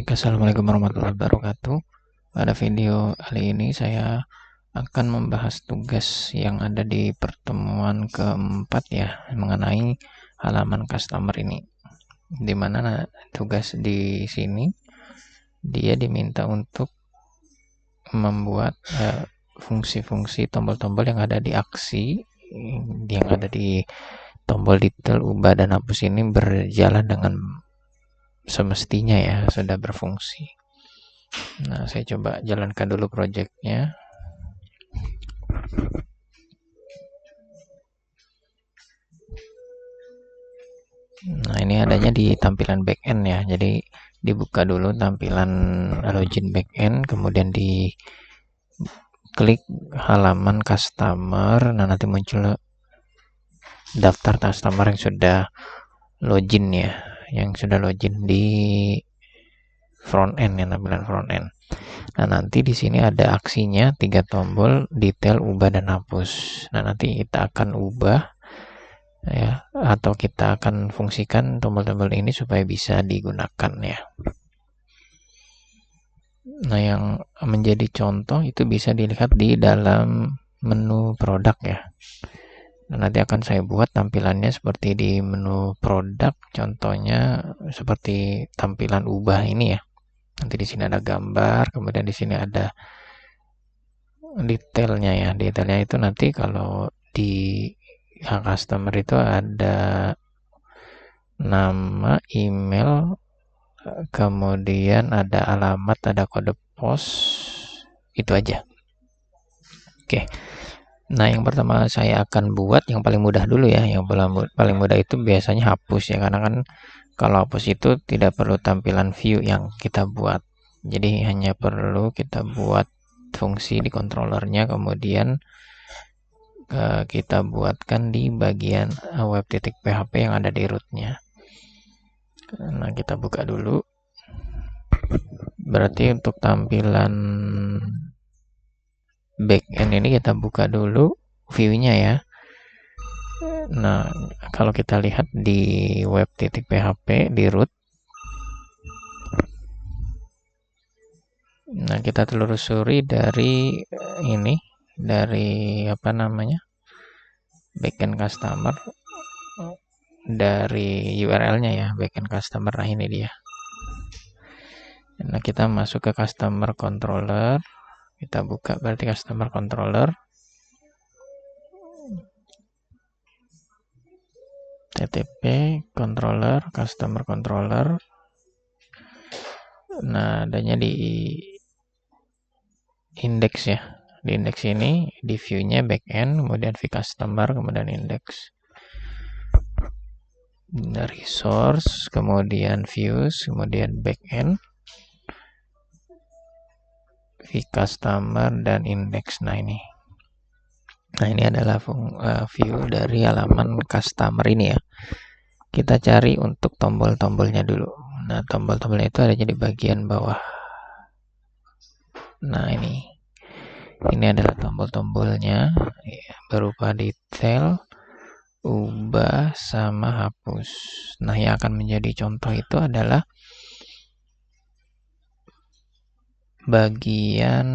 Baik, assalamualaikum warahmatullahi wabarakatuh. Pada video kali ini saya akan membahas tugas yang ada di pertemuan keempat ya, mengenai halaman customer ini. Dimana tugas di sini dia diminta untuk membuat fungsi-fungsi tombol-tombol yang ada di aksi, yang ada di tombol detail, ubah dan hapus ini berjalan dengan semestinya ya, sudah berfungsi. Nah, saya coba jalankan dulu projectnya. Nah, ini adanya di tampilan backend ya. Jadi dibuka dulu tampilan login backend, kemudian di klik halaman customer. Nah, nanti muncul daftar customer yang sudah login ya, yang sudah login di front end ya, tampilan front end. Nah, nanti di sini ada aksinya 3 tombol, detail, ubah dan hapus. Nah, nanti kita akan ubah ya, atau kita akan fungsikan tombol-tombol ini supaya bisa digunakan ya. Nah, yang menjadi contoh itu bisa dilihat di dalam menu produk ya. Nah, nanti akan saya buat tampilannya seperti di menu produk, contohnya seperti tampilan ubah ini ya. Nanti di sini ada gambar, kemudian di sini ada detailnya ya. Detailnya itu nanti kalau di customer itu ada nama, email, kemudian ada alamat, ada kode pos, itu aja. Oke. Nah, yang pertama saya akan buat yang paling mudah dulu ya. Yang paling mudah itu biasanya hapus ya, karena kan kalau hapus itu tidak perlu tampilan view yang kita buat. Jadi hanya perlu kita buat fungsi di controllernya, kemudian kita buatkan di bagian web.php yang ada di rootnya. Nah, kita buka dulu. Berarti untuk tampilan backend ini kita buka dulu view-nya ya. Nah, kalau kita lihat di web.php di root, nah kita telusuri dari ini, dari apa namanya, backend customer, dari URL-nya ya, backend customer. Nah, ini dia. Nah, kita masuk ke customer controller, kita buka berarti customer controller, TTP controller, customer controller. Nah, adanya di index ya. Di index ini di view-nya backend, kemudian view customer, kemudian index. Resource, kemudian views, kemudian backend, view customer dan index. Nah, ini adalah view dari halaman customer ini ya. Kita cari untuk tombol-tombolnya dulu. Nah, tombol-tombolnya itu ada di bagian bawah. Nah, ini adalah tombol-tombolnya ya, berupa detail, ubah, sama hapus. Nah, yang akan menjadi contoh itu adalah bagian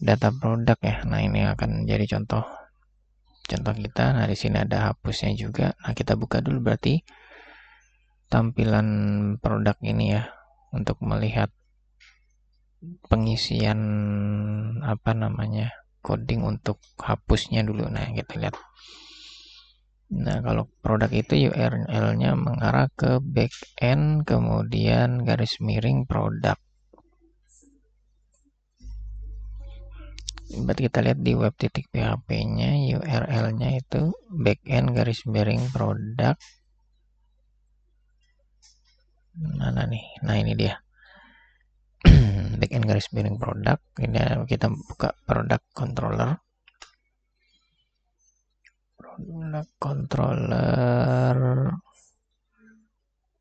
data produk ya. Nah, ini akan menjadi contoh kita. Nah, di sini ada hapusnya juga. Nah, kita buka dulu berarti tampilan produk ini ya, untuk melihat pengisian apa namanya, coding untuk hapusnya dulu. Nah, kita lihat. Nah, kalau produk itu URL-nya mengarah ke backend, kemudian garis miring produk. Berarti kita lihat di web.php-nya, URL-nya itu backend garis miring produk. Mana nih? Nah, ini dia. Backend garis miring produk. Ini kita buka produk controller. Produk controller.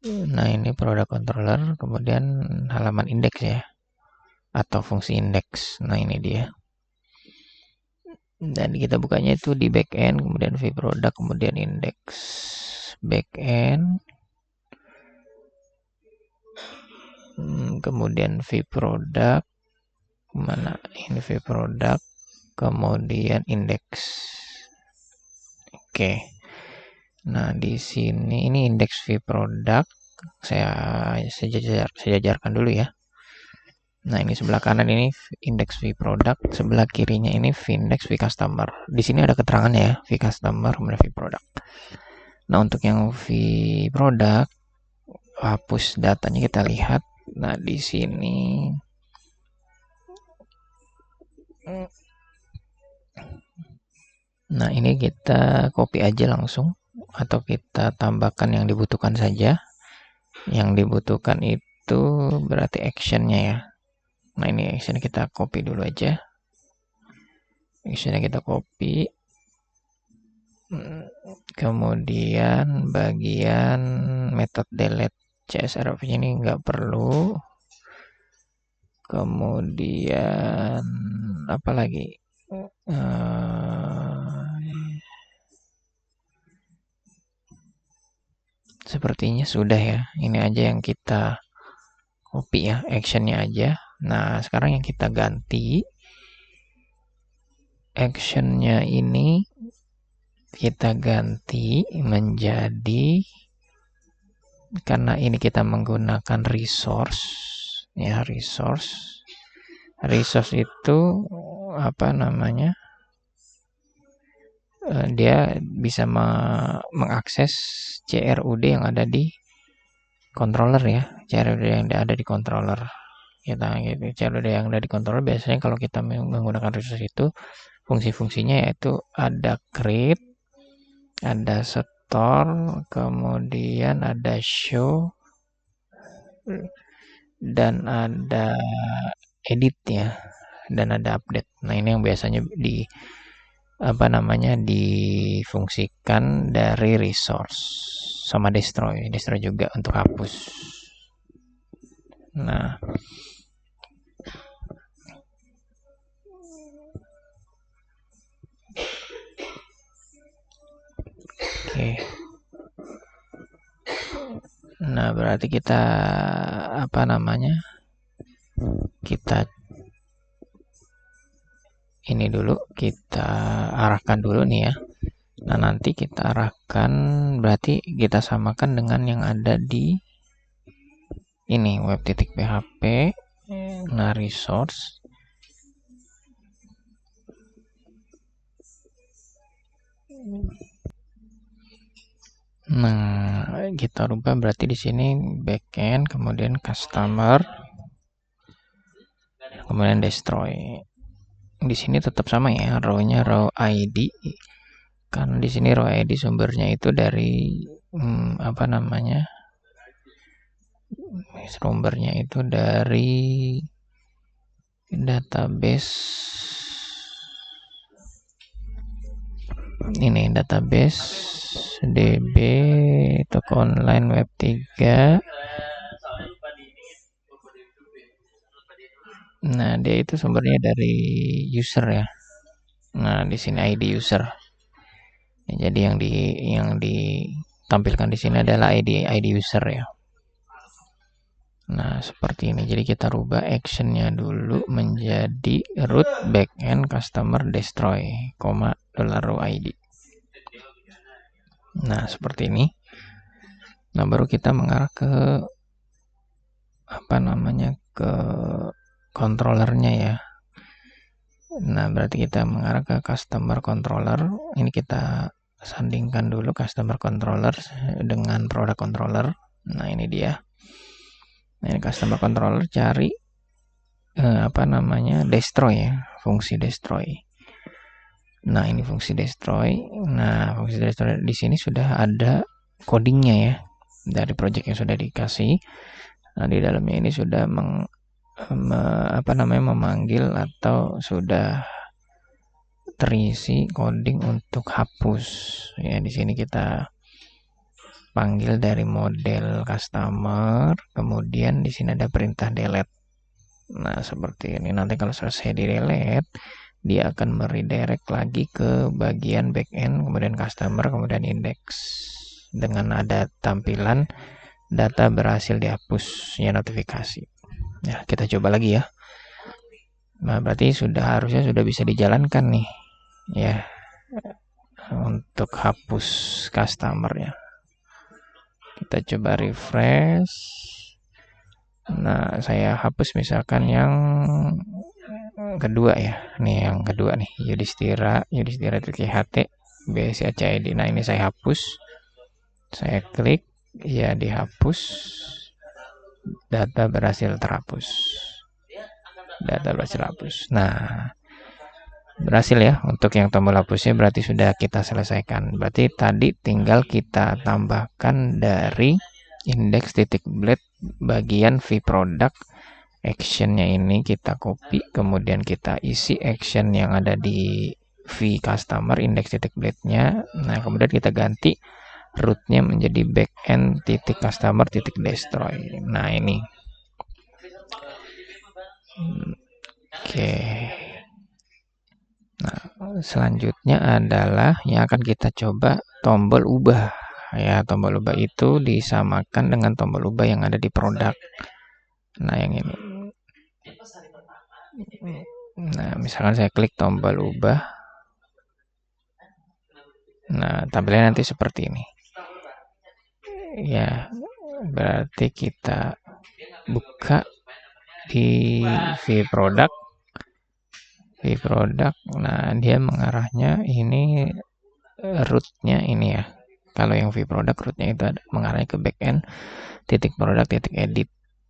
Nah, ini produk controller, kemudian halaman indeks ya, atau fungsi indeks. Nah, ini dia. Dan kita bukanya itu di backend, kemudian view produk, kemudian indeks. Backend kemudian view product, mana ini view product, kemudian indeks. Oke. Nah, di sini ini indeks view product. Saya sejajarkan dulu ya. Nah, ini sebelah kanan ini indeks view product, sebelah kirinya ini index view customer. Di sini ada keterangannya ya, view customer kemudian view product. Nah, untuk yang view product, hapus datanya kita lihat. Nah, di sini nah, ini kita copy aja langsung atau kita tambahkan yang dibutuhkan saja. Yang dibutuhkan itu berarti actionnya ya. Nah, ini action kita copy dulu aja. Actionnya kita copy. Kemudian bagian method delete CSRF ini nggak perlu. Kemudian apa lagi? Sepertinya sudah ya. Ini aja yang kita copy ya, actionnya aja. Nah, sekarang yang kita ganti actionnya ini kita ganti menjadi, karena ini kita menggunakan resource ya, resource itu apa namanya, dia bisa mengakses CRUD yang ada di controller ya, CRUD yang ada di controller kita gitu. CRUD yang ada di controller biasanya kalau kita menggunakan resource itu fungsi-fungsinya yaitu ada create, ada store, kemudian ada show, dan ada edit ya, dan ada update. Nah, ini yang biasanya difungsikan dari resource sama destroy juga untuk hapus. Nah, oke. Nah, berarti kita kita ini dulu, kita arahkan dulu nih ya. Nah, nanti kita arahkan, berarti kita samakan dengan yang ada di ini web.php. Nah, resource. Nah, kita rubah berarti di sini backend, kemudian customer, kemudian destroy. Di sini tetap sama ya, row-nya row ID. Karena di sini row ID sumbernya itu dari sumbernya itu dari database ini, database DB toko online web 3. Nah, dia itu sumbernya dari user ya. Nah, di sini ID user. Jadi yang ditampilkan di sini adalah ID user ya. Nah, seperti ini. Jadi kita rubah actionnya dulu menjadi root backend customer destroy, $ID. Nah, seperti ini. Nah, baru kita mengarah ke ke controllernya ya. Nah, berarti kita mengarah ke customer controller. Ini kita sandingkan dulu customer controller dengan product controller. Nah, ini dia. Nah, ini customer controller, cari destroy ya, fungsi destroy. Nah, ini fungsi destroy. Nah, fungsi destroy di sini sudah ada codingnya ya, dari project yang sudah dikasih. Nah, di dalamnya ini sudah memanggil atau sudah terisi coding untuk hapus ya. Di sini kita panggil dari model customer, kemudian di sini ada perintah delete. Nah, seperti ini. Nanti kalau selesai di delete, dia akan meredirect lagi ke bagian backend, kemudian customer, kemudian index, dengan ada tampilan data berhasil dihapus ya, notifikasi. Ya, kita coba lagi ya. Nah, berarti harusnya sudah bisa dijalankan nih ya untuk hapus customer ya. Kita coba refresh. Nah, saya hapus misalkan yang kedua ya. Nih yang kedua nih, Yudhistira.ht BSCID. Nah, ini saya hapus. Saya klik, ya dihapus. Data berhasil terhapus. Data berhasil hapus. Nah, berhasil ya untuk yang tombol hapusnya, berarti sudah kita selesaikan. Berarti tadi tinggal kita tambahkan dari index titik blade bagian vProduct actionnya, ini kita copy, kemudian kita isi action yang ada di vCustomer index titik blade-nya. Nah, kemudian kita ganti rootnya menjadi backend titik customer titik destroy. Nah, ini oke. Nah, selanjutnya adalah yang akan kita coba tombol ubah. Ya, tombol ubah itu disamakan dengan tombol ubah yang ada di produk. Nah, yang ini. Nah, misalkan saya klik tombol ubah. Nah, tampilannya nanti seperti ini. Ya, berarti kita buka di vProduct. Nah, dia mengarahnya ini rootnya ini ya. Kalau yang vProduct rootnya itu mengarahnya ke backend titik produk titik edit.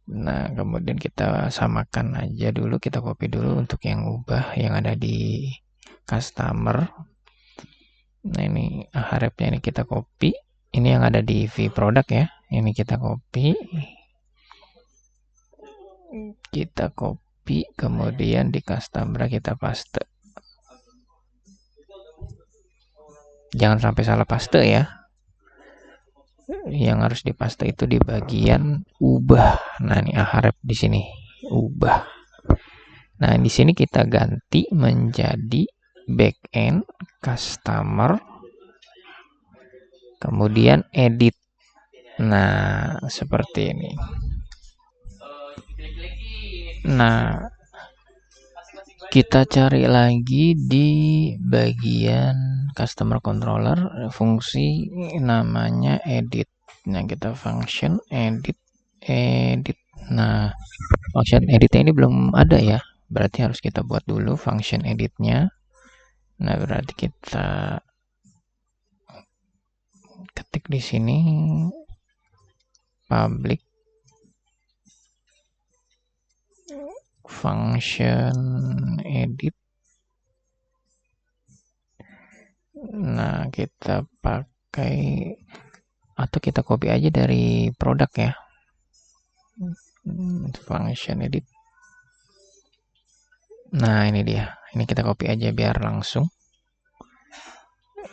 Nah, kemudian kita samakan aja dulu, kita copy dulu untuk yang ubah yang ada di customer. Nah, ini harapnya ini kita copy. Ini yang ada di vProduct ya. Ini kita copy. Kemudian di customer kita paste. Jangan sampai salah paste ya. Yang harus dipaste itu di bagian ubah. Nah, ini harap di sini ubah. Nah, di sini kita ganti menjadi backend customer kemudian edit. Nah, seperti ini. Nah, kita cari lagi di bagian customer controller fungsi namanya edit. Nah, kita function edit. Nah, function editnya ini belum ada ya, berarti harus kita buat dulu function editnya. Nah, berarti kita ketik di sini public function edit. Nah, kita pakai atau kita copy aja dari produk ya, function edit. Nah, ini dia, ini kita copy aja biar langsung.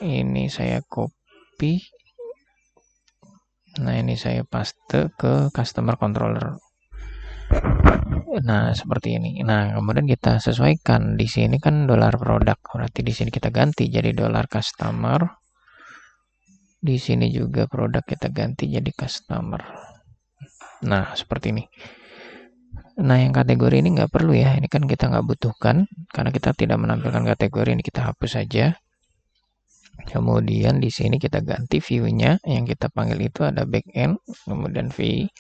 Ini saya copy. Nah, ini saya paste ke customer controller. Nah, seperti ini. Nah, kemudian kita sesuaikan. Di sini kan dolar produk, berarti di sini kita ganti jadi dolar customer. Di sini juga produk kita ganti jadi customer. Nah, seperti ini. Nah, yang kategori ini nggak perlu ya. Ini kan kita nggak butuhkan karena kita tidak menampilkan kategori. Ini kita hapus saja. Kemudian di sini kita ganti view-nya. Yang kita panggil itu ada backend, kemudian view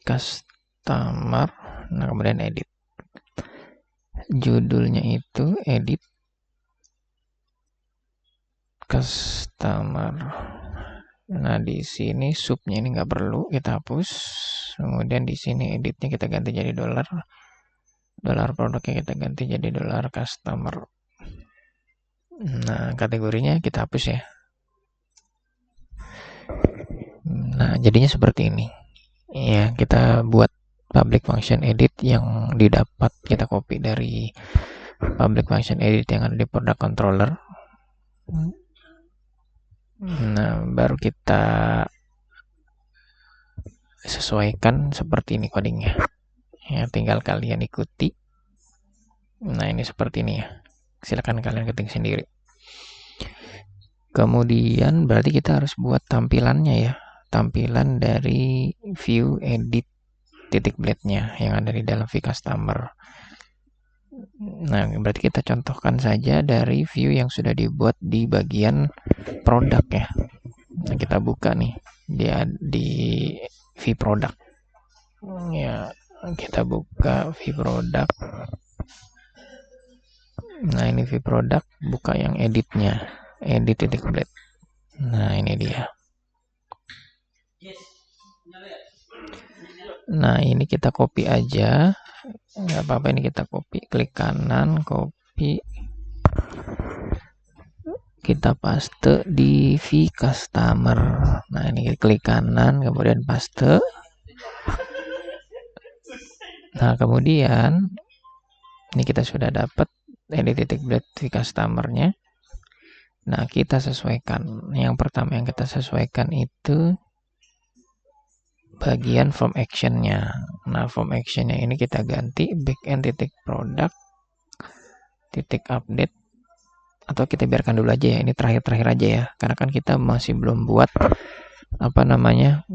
customer, nah kemudian edit. Judulnya itu edit customer. Nah, di sini subnya ini nggak perlu, kita hapus. Kemudian di sini editnya kita ganti jadi dolar. Dolar produknya kita ganti jadi dolar customer. Nah, kategorinya kita hapus ya. Nah, jadinya seperti ini. Ya, kita buat public function edit yang didapat kita copy dari public function edit yang ada di product controller. Nah, baru kita sesuaikan seperti ini codingnya. Ya, tinggal kalian ikuti. Nah, ini seperti ini ya. Silakan kalian ketik sendiri. Kemudian berarti kita harus buat tampilannya ya. Tampilan dari view edit titik blade-nya yang ada di dalam vCustomer. Nah, berarti kita contohkan saja dari view yang sudah dibuat di bagian produk ya. Nah, kita buka nih dia di vProduct. Ya, kita buka vProduct. Nah, ini vProduct, buka yang editnya, edit titik blade. Nah, ini dia. Nah, ini kita copy aja. Nggak apa-apa, ini kita copy. Klik kanan, copy. Kita paste di vCustomer. Nah, ini klik kanan, kemudian paste. Nah, kemudian ini kita sudah dapat edit titik blade vCustomer-nya. Nah, kita sesuaikan. Yang pertama yang kita sesuaikan itu bagian form action-nya. Nah, form action-nya ini kita ganti backend titik product titik update, atau kita biarkan dulu aja ya, ini terakhir-terakhir aja ya, karena kan kita masih belum buat apa namanya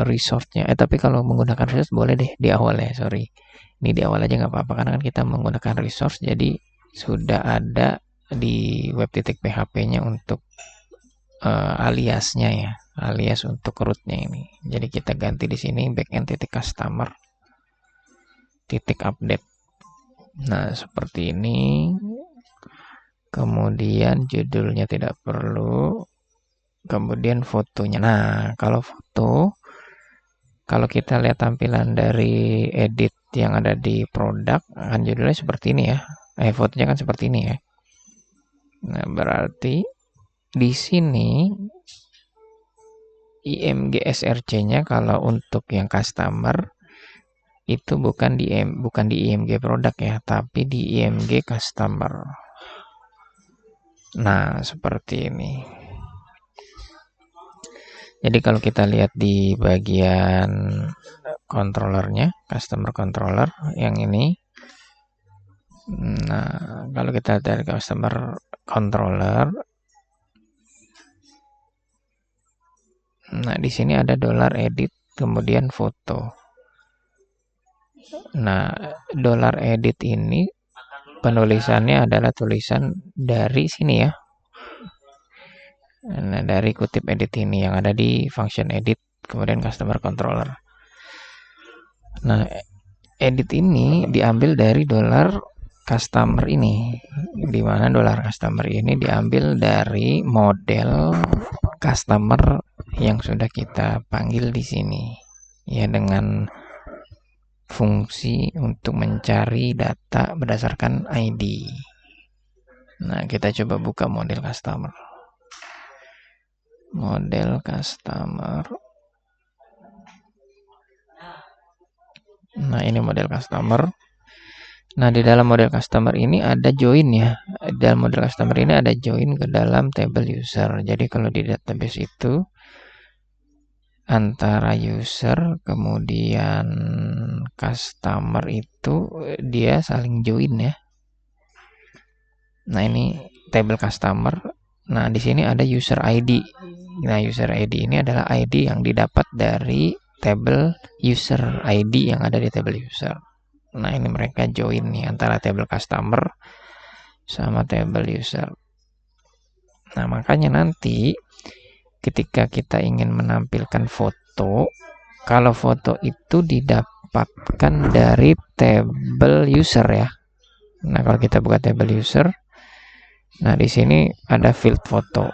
resource-nya. Tapi kalau menggunakan resource boleh deh di awal ya, sorry. Ini di awal aja nggak apa-apa, karena kan kita menggunakan resource, jadi sudah ada di web titik PHP-nya untuk aliasnya ya, alias untuk root-nya ini. Jadi kita ganti di sini backend titik customer titik update. Nah, seperti ini. Kemudian judulnya tidak perlu. Kemudian fotonya. Nah, kalau foto, kalau kita lihat tampilan dari edit yang ada di produk, akan judulnya seperti ini ya. Fotonya kan seperti ini ya. Nah, berarti di sini IMG SRC-nya kalau untuk yang customer itu bukan di IMG produk ya, tapi di IMG customer. Nah, seperti ini. Jadi kalau kita lihat di bagian controllernya, customer controller yang ini. Nah, kalau kita dari customer controller, nah di sini ada $edit, kemudian foto. Nah, $edit ini penulisannya adalah tulisan dari sini ya. Nah, dari kutip edit ini yang ada di function edit, kemudian customer controller. Nah, edit ini diambil dari $customer ini, di mana $customer ini diambil dari model customer yang sudah kita panggil di sini ya, dengan fungsi untuk mencari data berdasarkan ID. Nah, kita coba buka model customer. Model customer. Nah, ini model customer. Nah, di dalam model customer ini ada join ya. Dalam model customer ini ada join ke dalam table user. Jadi kalau di database itu antara user kemudian customer itu dia saling join ya. Nah, ini table customer. Nah, di sini ada user ID. Nah, user ID ini adalah ID yang didapat dari table user, ID yang ada di table user. Nah, ini mereka join nih antara table customer sama table user. Nah, makanya nanti ketika kita ingin menampilkan foto, kalau foto itu didapatkan dari table user ya. Nah, kalau kita buka table user, nah di sini ada field foto.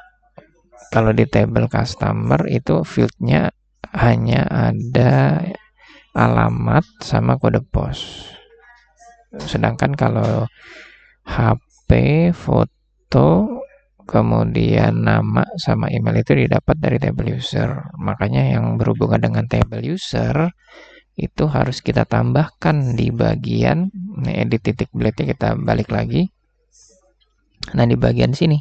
Kalau di table customer itu fieldnya hanya ada alamat sama kode pos. Sedangkan kalau HP, foto, kemudian nama sama email itu didapat dari table user. Makanya yang berhubungan dengan table user itu harus kita tambahkan di bagian edit titik blade-nya. Kita balik lagi. Nah, di bagian sini,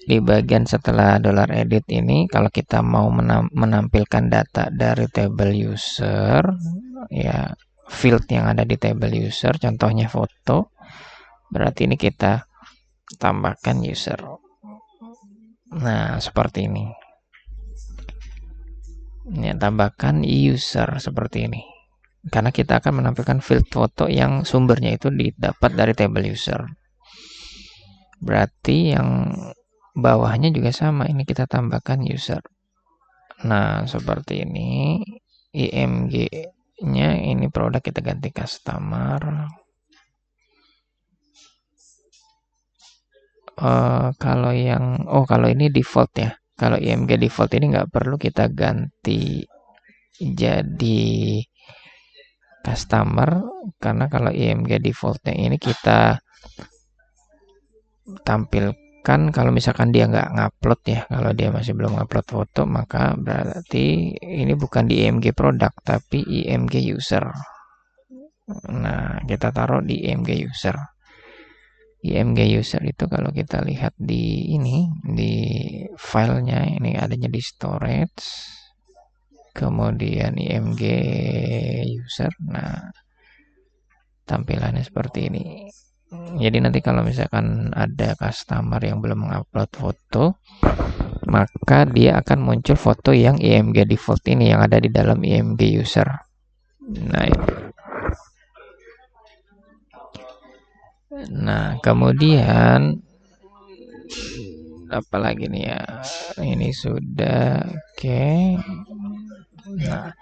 di bagian setelah $edit ini, kalau kita mau menampilkan data dari table user ya, field yang ada di table user, contohnya foto, berarti ini kita tambahkan user. Nah, seperti ini. Ya, tambahkan user seperti ini. Karena kita akan menampilkan field foto yang sumbernya itu didapat dari table user. Berarti yang bawahnya juga sama, ini kita tambahkan user. Nah, seperti ini. IMG-nya ini produk kita ganti customer. Kalau ini default ya. Kalau IMG default ini nggak perlu kita ganti jadi customer, karena kalau IMG defaultnya ini kita tampilkan kalau misalkan dia nggak ngupload ya, kalau dia masih belum ngupload foto, maka berarti ini bukan di IMG produk tapi IMG user. Nah, kita taruh di IMG user. IMG user itu kalau kita lihat di ini, di filenya, ini adanya di storage, kemudian IMG user. Nah, tampilannya seperti ini. Jadi nanti kalau misalkan ada customer yang belum mengupload foto, maka dia akan muncul foto yang IMG default ini yang ada di dalam IMG user. Nah, kemudian apalagi nih ya, ini sudah oke. Nah,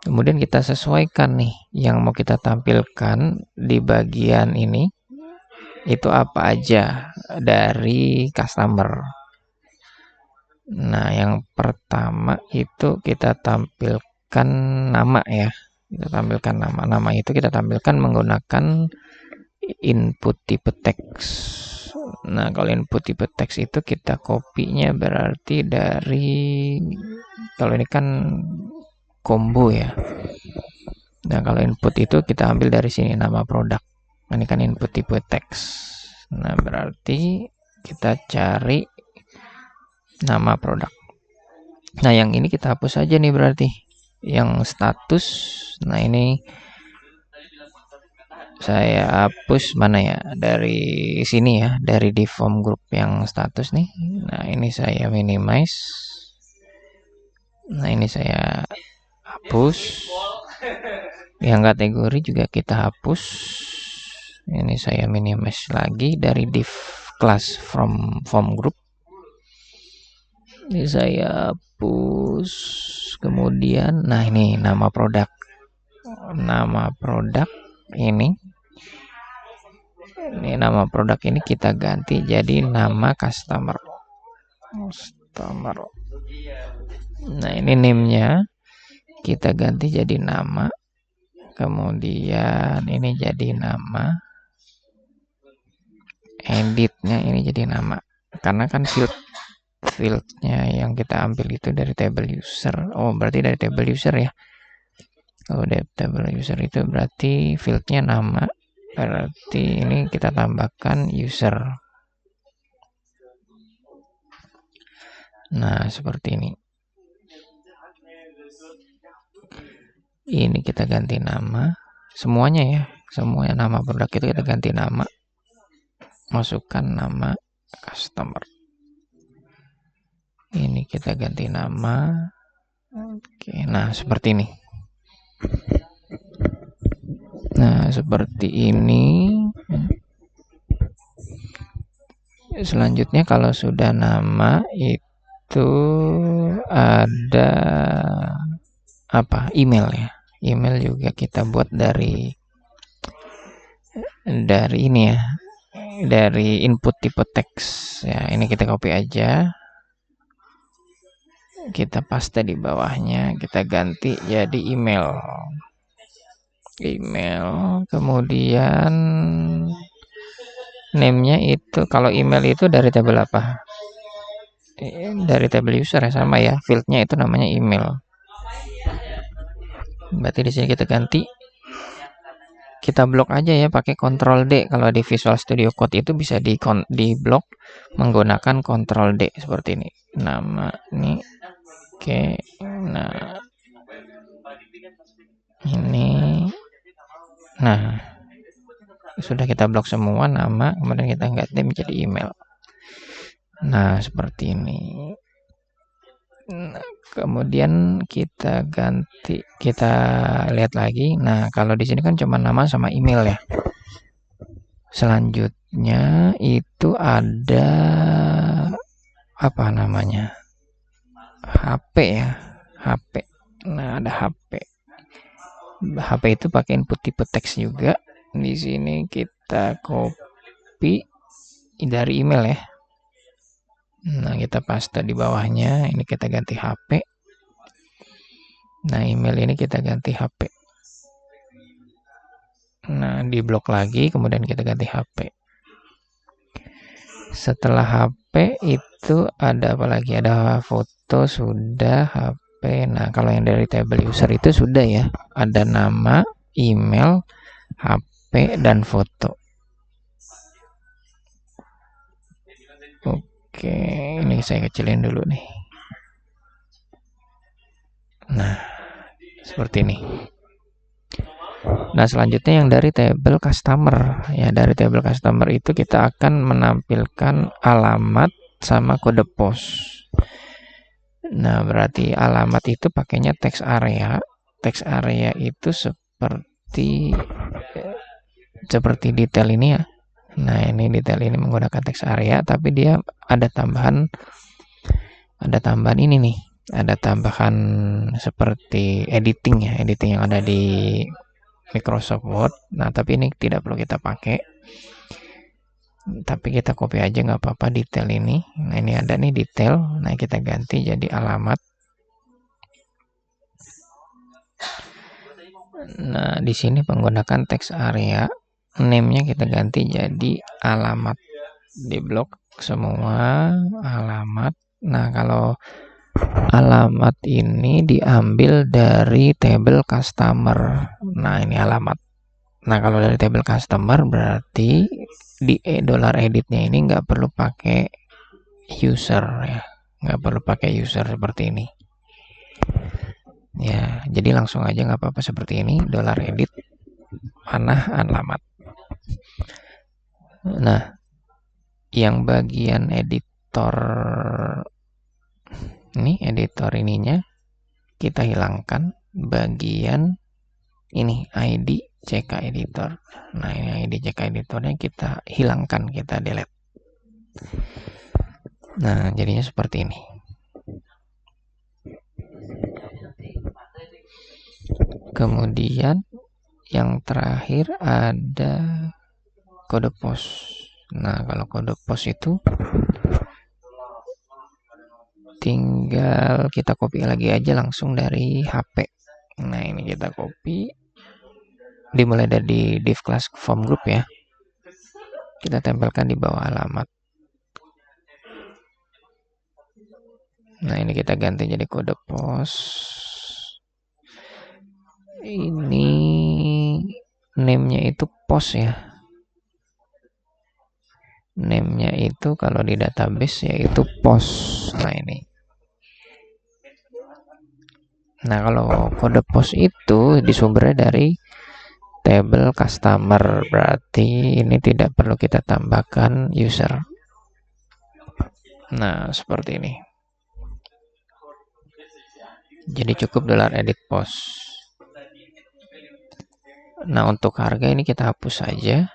kemudian kita sesuaikan nih yang mau kita tampilkan di bagian ini itu apa aja dari customer. Nah, yang pertama itu kita tampilkan nama ya. Kita tampilkan nama. Nama itu kita tampilkan menggunakan input tipe teks. Nah, kalau input tipe teks itu kita kopinya berarti dari, kalau ini kan combo ya. Nah, kalau input itu kita ambil dari sini nama produk. Ini kan input tipe teks. Nah, berarti kita cari nama produk. Nah, yang ini kita hapus aja nih berarti. Yang status. Nah, ini saya hapus mana ya, dari sini ya, dari di form group yang status nih. Nah, ini saya minimize. Nah, ini saya hapus. Yang kategori juga kita hapus. Ini saya minimize lagi dari div class from form group. Ini saya hapus. Kemudian, nah ini nama produk. Nama produk ini nama produk ini kita ganti jadi nama customer. Nah, ini name-nya kita ganti jadi nama. Kemudian ini jadi nama. Editnya ini jadi nama. Karena kan fieldnya yang kita ambil itu dari table user. Oh, berarti dari table user ya. Kalau dari table user itu berarti fieldnya nama. Berarti ini kita tambahkan user. Nah, seperti ini. Ini kita ganti nama. Semuanya ya. Semuanya nama produk itu kita ganti nama. Masukkan nama customer. Ini kita ganti nama. Oke, nah seperti ini. Nah, seperti ini. Selanjutnya kalau sudah nama itu ada apa? Email ya. Email juga kita buat dari ini ya. Dari input tipe teks. Ya, ini kita copy aja. Kita paste di bawahnya, kita ganti jadi email. Kemudian name-nya itu, kalau email itu dari tabel apa? Dari tabel user ya, sama ya, field-nya itu namanya email. Berarti di sini kita ganti, kita blok aja ya pakai Ctrl D. Kalau di Visual Studio Code itu bisa di blok menggunakan Ctrl D seperti ini. Nama ini oke. Nah, ini, nah sudah kita blok semua nama, kemudian kita ganti menjadi email. Nah, seperti ini. Nah, kemudian kita ganti, kita lihat lagi. Nah, kalau di sini kan cuma nama sama email ya. Selanjutnya itu ada apa namanya? HP ya, HP. Nah, ada HP. HP itu pakai input tipe teks juga. Di sini kita copy dari email ya. Nah, kita paste di bawahnya. Ini kita ganti HP. Nah, email ini kita ganti HP. Nah, di blok lagi, kemudian kita ganti HP. Setelah HP itu ada apa lagi? Ada foto, sudah, HP. Nah, kalau yang dari table user itu sudah ya. Ada nama, email, HP, dan foto. Oke, ini saya kecilin dulu nih. Nah, seperti ini. Nah, selanjutnya yang dari table customer. Ya, dari table customer itu kita akan menampilkan alamat sama kode pos. Nah, berarti alamat itu pakainya text area. Text area itu seperti detail ini ya. Nah, ini detail ini menggunakan text area, tapi dia ada tambahan ini nih. Ada tambahan seperti editing ya, editing yang ada di Microsoft Word. Nah, tapi ini tidak perlu kita pakai. Tapi kita copy aja nggak apa-apa detail ini. Nah, ini ada nih detail. Nah, kita ganti jadi alamat. Nah, di sini menggunakan text area. Name-nya kita ganti jadi alamat. Di blok semua alamat. Nah, kalau alamat ini diambil dari table customer. Nah, ini alamat. Nah, kalau dari table customer berarti di dollar editnya ini nggak perlu pakai user ya. Nggak perlu pakai user seperti ini. Ya, jadi langsung aja nggak apa-apa seperti ini. Dollar edit panah alamat. Nah, yang bagian editor ininya kita hilangkan bagian ini ID CK editor. Nah, ini ID CK editornya kita hilangkan, kita delete. Nah, jadinya seperti ini. Kemudian yang terakhir ada kode pos. Nah, kalau kode pos itu tinggal kita copy lagi aja langsung dari HP. Nah, ini kita copy, dimulai dari div class form group ya. Kita tempelkan di bawah alamat. Nah, ini kita ganti jadi kode pos. Ini name-nya itu pos ya. Name-nya itu kalau di database yaitu pos. Nah, ini. Nah, kalau kode pos itu disumbernya dari table customer, berarti ini tidak perlu kita tambahkan user. Nah, seperti ini. Jadi cukup dollar edit post. Nah, untuk harga ini kita hapus saja.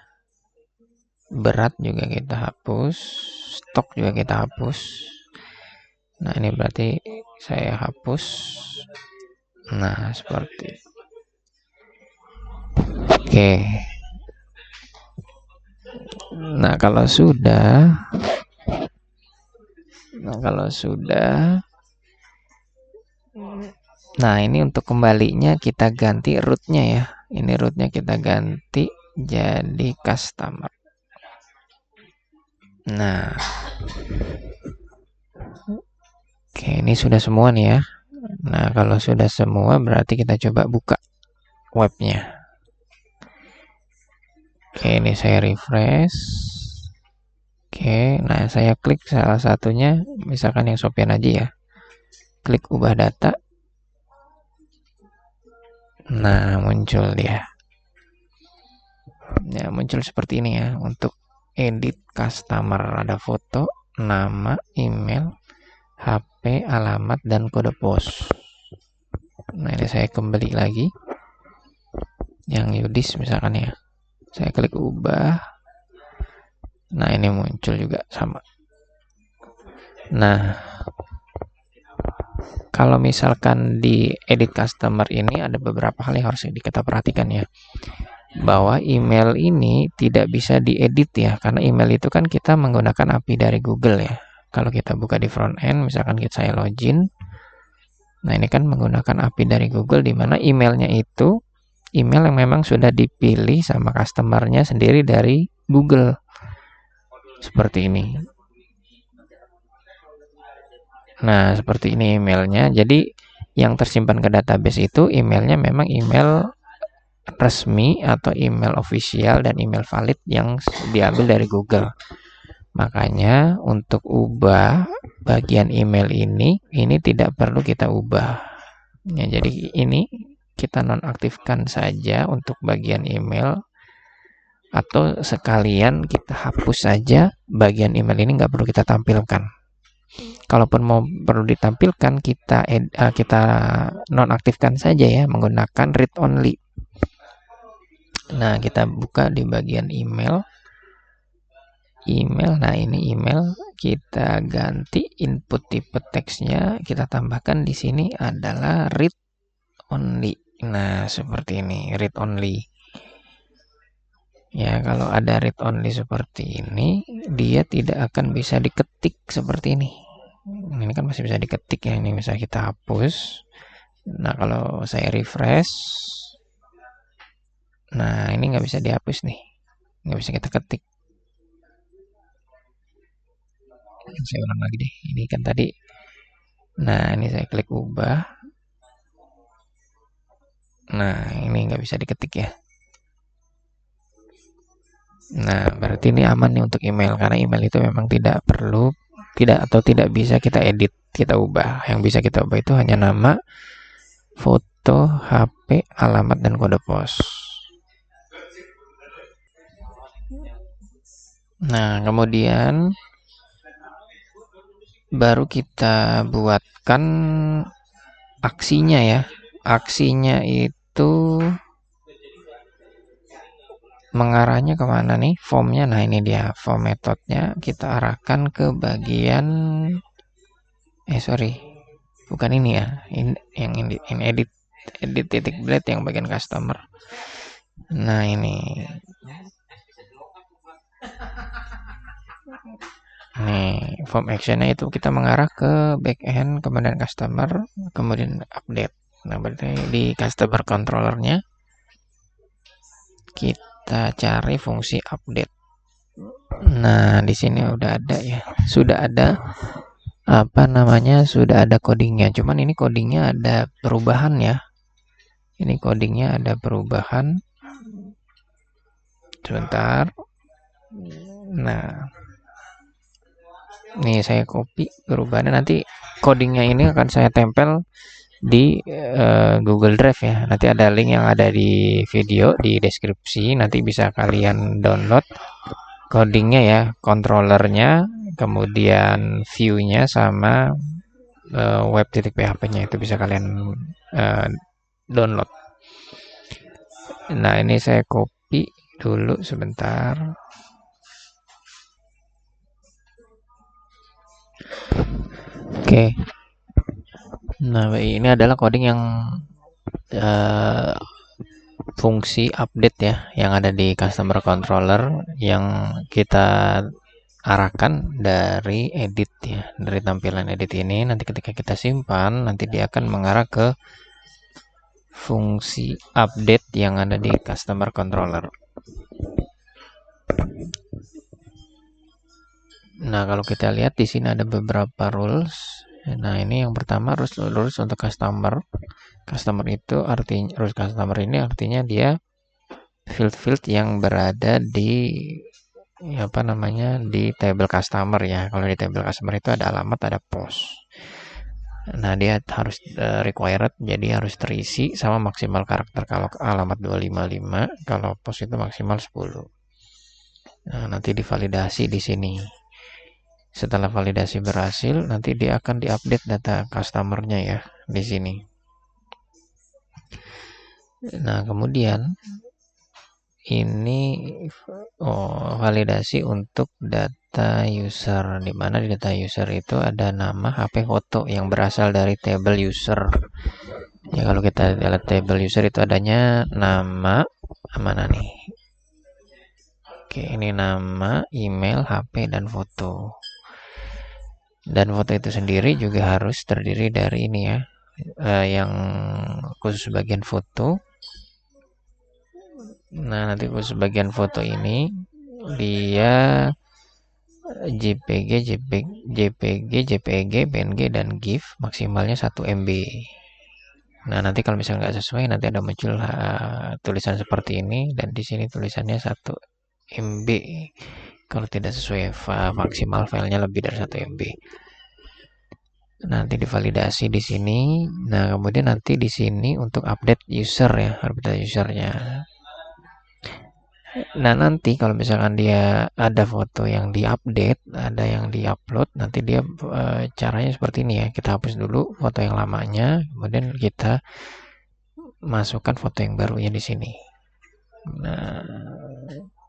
Berat juga kita hapus. Stok juga kita hapus. Nah, ini berarti saya hapus. Nah, seperti. Oke. Nah, kalau sudah nah, ini untuk kembalinya kita ganti rootnya ya. Ini rootnya kita ganti jadi customer. Nah, oke, ini sudah semua nih ya. Nah, kalau sudah semua berarti kita coba buka webnya. Oke, ini saya refresh. Oke, nah saya klik salah satunya, misalkan yang Sofian aja ya. Klik ubah data. Nah, muncul dia. Ya, muncul seperti ini ya. Untuk edit customer ada foto, nama, email, HP, HP, alamat, dan kode pos. Nah, ini saya kembali lagi. Yang Yudis misalkan ya. Saya klik ubah. Nah, ini muncul juga sama. Nah, kalau misalkan di edit customer ini ada beberapa hal yang harus kita perhatikan ya. Bahwa email ini tidak bisa diedit ya, karena email itu kan kita menggunakan API dari Google ya. Kalau kita buka di front end, misalkan saya login, nah ini kan menggunakan API dari Google, di mana emailnya itu email yang memang sudah dipilih sama customernya sendiri dari Google. Seperti ini. Nah, seperti ini emailnya. Jadi, yang tersimpan ke database itu emailnya memang email resmi atau email official dan email valid yang diambil dari Google. Makanya untuk ubah bagian email ini tidak perlu kita ubah. Ya, jadi ini kita nonaktifkan saja untuk bagian email, atau sekalian kita hapus saja bagian email ini, nggak perlu kita tampilkan. Kalaupun mau perlu ditampilkan, kita nonaktifkan saja ya menggunakan read only. Nah, kita buka di bagian email. Nah ini email, kita ganti input tipe teksnya, kita tambahkan di sini adalah read only. Nah, seperti ini, read only. Ya, kalau ada read only seperti ini, dia tidak akan bisa diketik seperti ini. Ini kan masih bisa diketik ya, ini bisa kita hapus. Nah, kalau saya refresh, nah ini nggak bisa dihapus nih, nggak bisa kita ketik. Saya ulang lagi deh, ini kan tadi. Nah, ini saya klik ubah. Nah, ini nggak bisa diketik ya. Nah, berarti ini aman nih untuk email, karena email itu memang tidak perlu, tidak bisa kita edit, kita ubah. Yang bisa kita ubah itu hanya nama, foto, HP, alamat, dan kode pos. Nah, kemudian baru kita buatkan aksinya ya. Aksinya itu mengarahnya kemana nih? Formnya, nah ini dia form metodenya. Kita arahkan ke bagian, sorry, bukan ini ya. Yang edit titik blade yang bagian customer. Nah ini. Nih, form actionnya itu kita mengarah ke backend, kemudian customer, kemudian update. Nah, berarti di customer controllernya kita cari fungsi update. Nah, di sini udah ada ya. Sudah ada sudah ada codingnya. Cuman ini codingnya ada perubahan ya. Ini codingnya ada perubahan. Sebentar. Nah, nih saya copy perubahannya, nanti codingnya ini akan saya tempel di Google Drive ya. Nanti ada link yang ada di video di deskripsi, nanti bisa kalian download codingnya ya, controllernya, kemudian view-nya, sama web.php-nya itu bisa kalian download. Nah, ini saya copy dulu sebentar. Oke. Nah, ini adalah coding yang fungsi update ya, yang ada di customer controller yang kita arahkan dari edit ya, dari tampilan edit ini. Nanti ketika kita simpan, nanti dia akan mengarah ke fungsi update yang ada di customer controller. Nah, kalau kita lihat di sini ada beberapa rules. Nah, ini yang pertama rules untuk customer. Customer itu artinya, rules customer ini artinya dia field yang berada di di table customer ya. Kalau di table customer itu ada alamat, ada pos. Nah, dia harus required, jadi harus terisi sama maksimal karakter. Kalau alamat 255, kalau pos itu maksimal 10. Nah, nanti divalidasi di sini. Setelah validasi berhasil, nanti dia akan diupdate data customernya ya di sini. Nah, kemudian ini validasi untuk data user, di mana di data user itu ada nama, HP, foto yang berasal dari table user. Ya, kalau kita lihat table user itu adanya nama, mana nih? Oke, ini nama, email, HP, dan foto. Dan foto itu sendiri juga harus terdiri dari ini ya, yang khusus bagian foto. Nah, nanti khusus bagian foto ini dia JPG, JPG, PNG, dan GIF maksimalnya 1 MB. Nah, nanti kalau misalnya nggak sesuai, nanti ada muncul tulisan seperti ini, dan di sini tulisannya 1 MB. Kalau tidak sesuai maksimal filenya lebih dari 1 MB. Nanti divalidasi di sini. Nah, kemudian nanti di sini untuk update user ya, update usernya. Nah, nanti kalau misalkan dia ada foto yang diupdate, ada yang diupload, nanti dia caranya seperti ini ya. Kita hapus dulu foto yang lamanya, kemudian kita masukkan foto yang barunya di sini. Nah,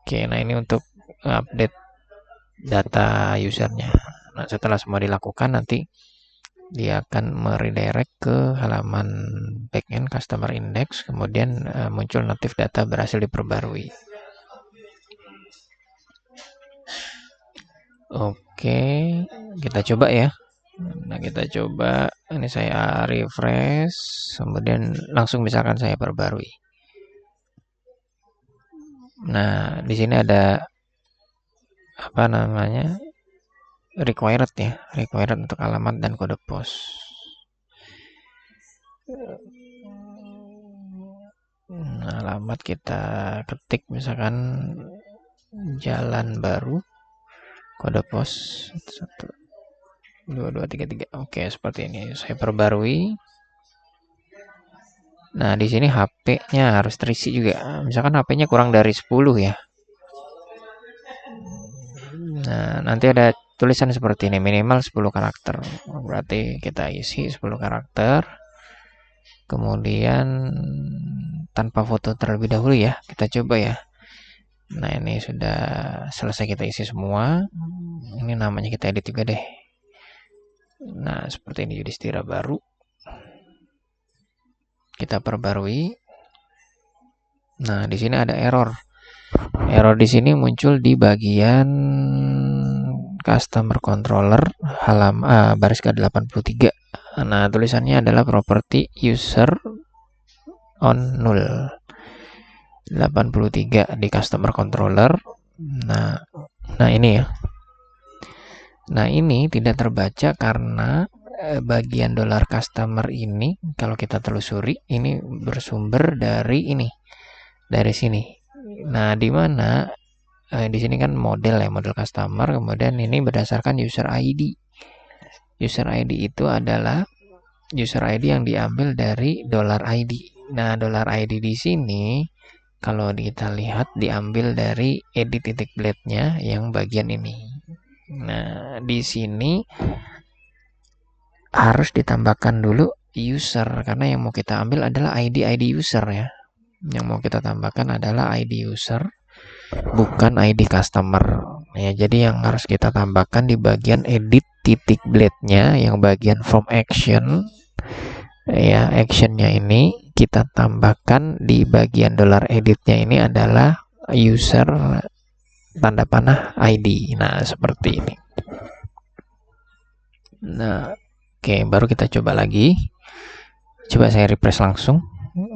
oke, nah ini untuk update data usernya. Nah, setelah semua dilakukan, nanti dia akan meredirect ke halaman backend customer index, kemudian muncul notif data berhasil diperbarui. Oke, kita coba ya. Nah, kita coba. Ini saya refresh, kemudian langsung misalkan saya perbarui. Nah, di sini ada apa namanya? Required ya, required untuk alamat dan kode pos. Nah, alamat kita ketik misalkan Jalan Baru, kode pos 12233. Oke, seperti ini. Saya perbarui. Nah, di sini HP-nya harus terisi juga. Misalkan HP-nya kurang dari 10 ya. Nah, nanti ada tulisan seperti ini, minimal 10 karakter. Berarti kita isi 10 karakter. Kemudian tanpa foto terlebih dahulu ya. Kita coba ya. Nah, ini sudah selesai kita isi semua. Ini namanya kita edit juga deh. Nah, seperti ini Yudhistira baru. Kita perbarui. Nah, di sini ada error. Error di sini muncul di bagian customer controller baris ke-83. Nah, tulisannya adalah property user on null. 83 di customer controller. Nah ini ya. Nah, ini tidak terbaca karena bagian dolar customer ini kalau kita telusuri ini bersumber dari ini. Dari sini. Nah, di mana di sini kan model ya, model customer, kemudian ini berdasarkan user ID. User ID itu adalah user ID yang diambil dari dollar ID. Nah, dollar ID di sini kalau kita lihat diambil dari edit titik blade-nya yang bagian ini. Nah, di sini harus ditambahkan dulu user karena yang mau kita ambil adalah ID user ya. Yang mau kita tambahkan adalah ID user, bukan ID customer. Ya, jadi yang harus kita tambahkan di bagian edit titik blade-nya yang bagian from action. Ya, actionnya ini kita tambahkan di bagian dollar editnya ini adalah user tanda panah ID. Nah, seperti ini. Nah, oke, baru kita coba lagi. Coba saya refresh langsung,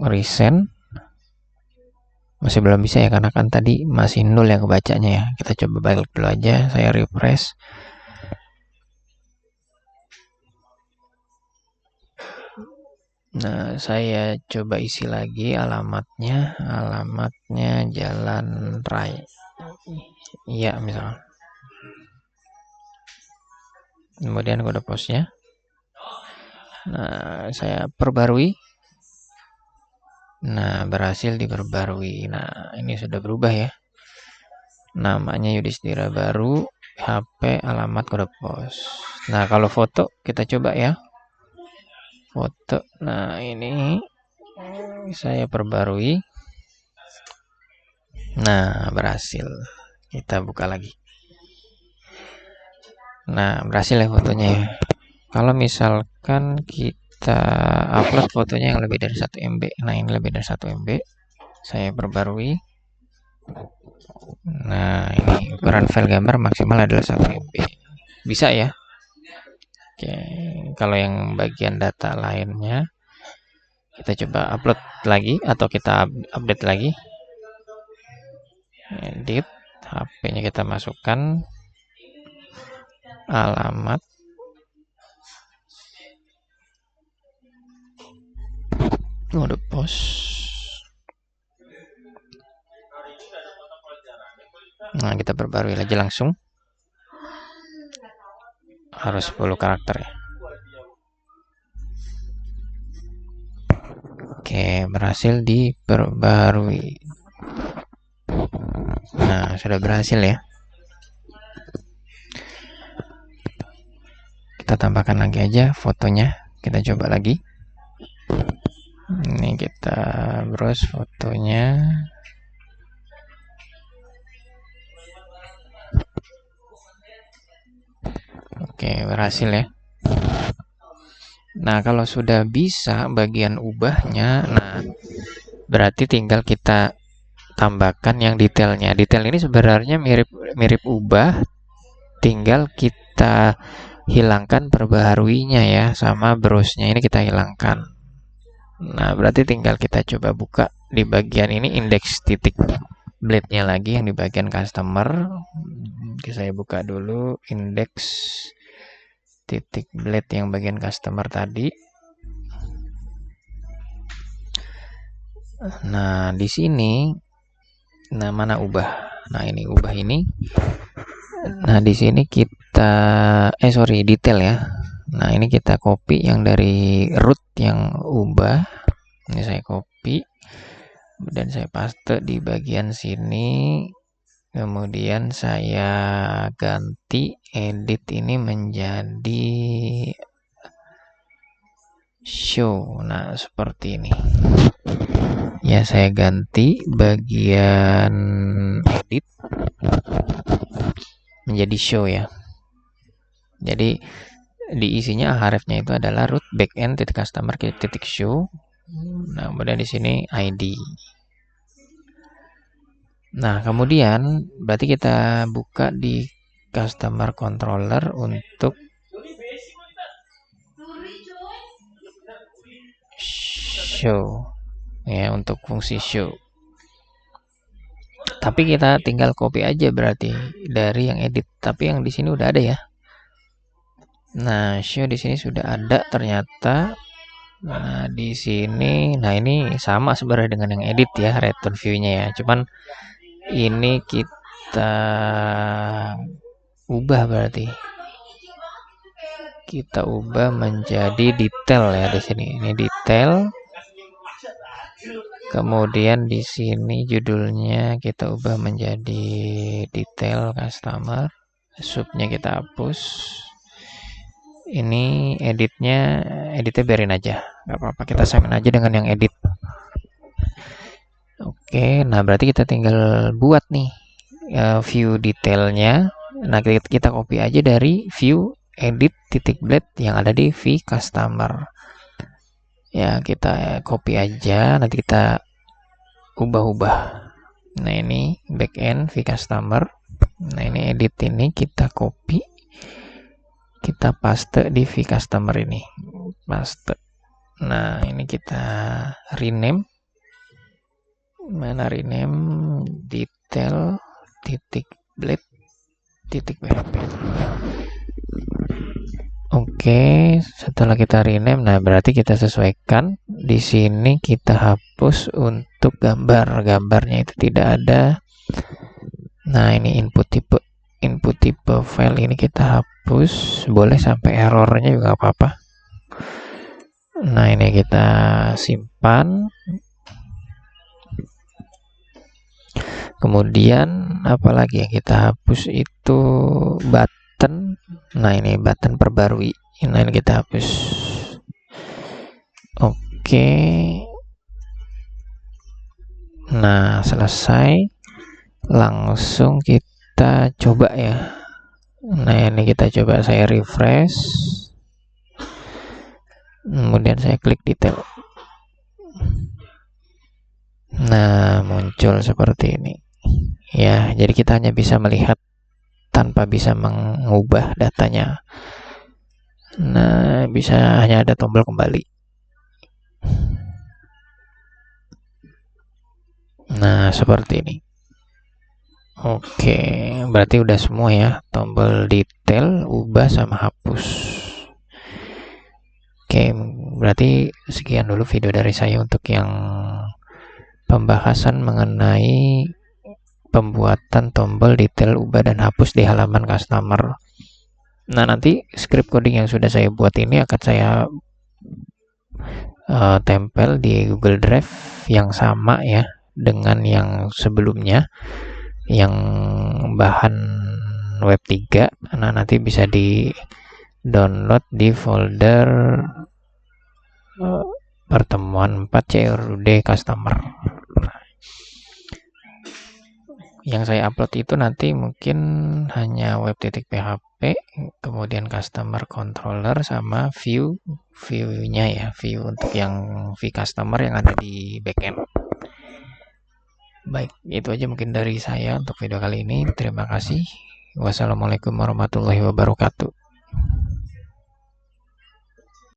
resend. Masih belum bisa ya karena kan tadi masih 0 yang kebacanya ya. Kita coba balik dulu aja, saya refresh. Nah, saya coba isi lagi alamatnya Jalan Raya. Iya, misalnya. Kemudian kode posnya. Nah, saya perbarui. Nah, berhasil diperbarui. Nah, ini sudah berubah ya. Namanya Yudhistira baru, HP, alamat, kode pos. Nah, kalau foto kita coba ya. Foto. Nah, ini saya perbarui. Nah, berhasil. Kita buka lagi. Nah, berhasil ya fotonya ya. Kalau misalkan kita upload fotonya yang lebih dari 1 MB. Nah, ini lebih dari 1 MB. Saya perbarui. Nah, ini ukuran file gambar maksimal adalah 1 MB. Bisa ya? Oke, kalau yang bagian data lainnya kita coba upload lagi atau kita update lagi. Edit, HP-nya kita masukkan, alamat, kode pos. Nah, kita perbarui aja langsung. Harus 10 karakter ya. Oke, berhasil diperbarui. Nah, sudah berhasil ya. Kita tambahkan lagi aja fotonya. Kita coba lagi. Ini kita browse fotonya. Oke, berhasil ya. Nah, kalau sudah bisa bagian ubahnya, nah berarti tinggal kita tambahkan yang detailnya. Detail ini sebenarnya mirip ubah, tinggal kita hilangkan perbaharuinya ya, sama browse-nya ini kita hilangkan. Nah, berarti tinggal kita coba buka di bagian ini index titik blade-nya lagi yang di bagian customer. Saya buka dulu index titik blade yang bagian customer tadi. Nah, di sini nah mana ubah. Nah, ini ubah ini. Nah, di sini kita detail ya. Nah, ini kita copy yang dari root yang ubah. Ini saya copy dan saya paste di bagian sini. Kemudian saya ganti edit ini menjadi show. Nah, seperti ini. Ya, saya ganti bagian edit menjadi show ya. Jadi diisinya hrefnya itu adalah root backend titik customer titik show. Nah, kemudian di sini ID. Nah, kemudian berarti kita buka di customer controller untuk show ya, untuk fungsi show. Tapi kita tinggal copy aja berarti dari yang edit, tapi yang di sini udah ada ya. Nah, show di sini sudah ada ternyata. Nah, di sini, nah ini sama sebenarnya dengan yang edit ya, return view-nya ya. Cuman ini kita ubah berarti. Kita ubah menjadi detail ya di sini. Ini detail. Kemudian di sini judulnya kita ubah menjadi detail customer. Subnya kita hapus. Ini editnya biarin aja, nggak apa-apa, kita samain aja dengan yang edit. Oke, nah berarti kita tinggal buat nih view detailnya. Nah, kita copy aja dari view edit titik blade yang ada di v customer ya, kita copy aja, nanti kita ubah-ubah. Nah, ini backend v customer. Nah, ini edit ini kita copy, kita paste di v customer ini, paste. Nah, ini kita rename. Mana rename detail titik blade titik php. Oke, setelah kita rename, nah berarti kita sesuaikan. Di sini kita hapus untuk gambarnya itu tidak ada. Nah, ini input tipe file ini kita hapus, boleh sampai errornya juga apa-apa. Nah, ini kita simpan. Kemudian apalagi yang kita hapus itu button. Nah, ini button perbarui. Nah, ini kita hapus. Oke. Nah, selesai. Langsung kita coba ya. Nah, ini kita coba, saya refresh. Kemudian saya klik detail. Nah, muncul seperti ini. Ya, jadi kita hanya bisa melihat tanpa bisa mengubah datanya. Nah, bisa hanya ada tombol kembali. Nah, seperti ini. Oke, berarti udah semua ya, tombol detail, ubah sama hapus. Oke, berarti sekian dulu video dari saya untuk yang pembahasan mengenai pembuatan tombol detail ubah dan hapus di halaman customer. Nah, nanti script coding yang sudah saya buat ini akan saya tempel di Google Drive yang sama ya dengan yang sebelumnya, yang bahan web 3. Nah, nanti bisa di download di folder pertemuan 4 CRUD customer. Yang saya upload itu nanti mungkin hanya web.php, kemudian customer controller sama view-nya ya, view untuk yang view customer yang ada di backend. Baik, itu aja mungkin dari saya untuk video kali ini. Terima kasih. Wassalamualaikum warahmatullahi wabarakatuh.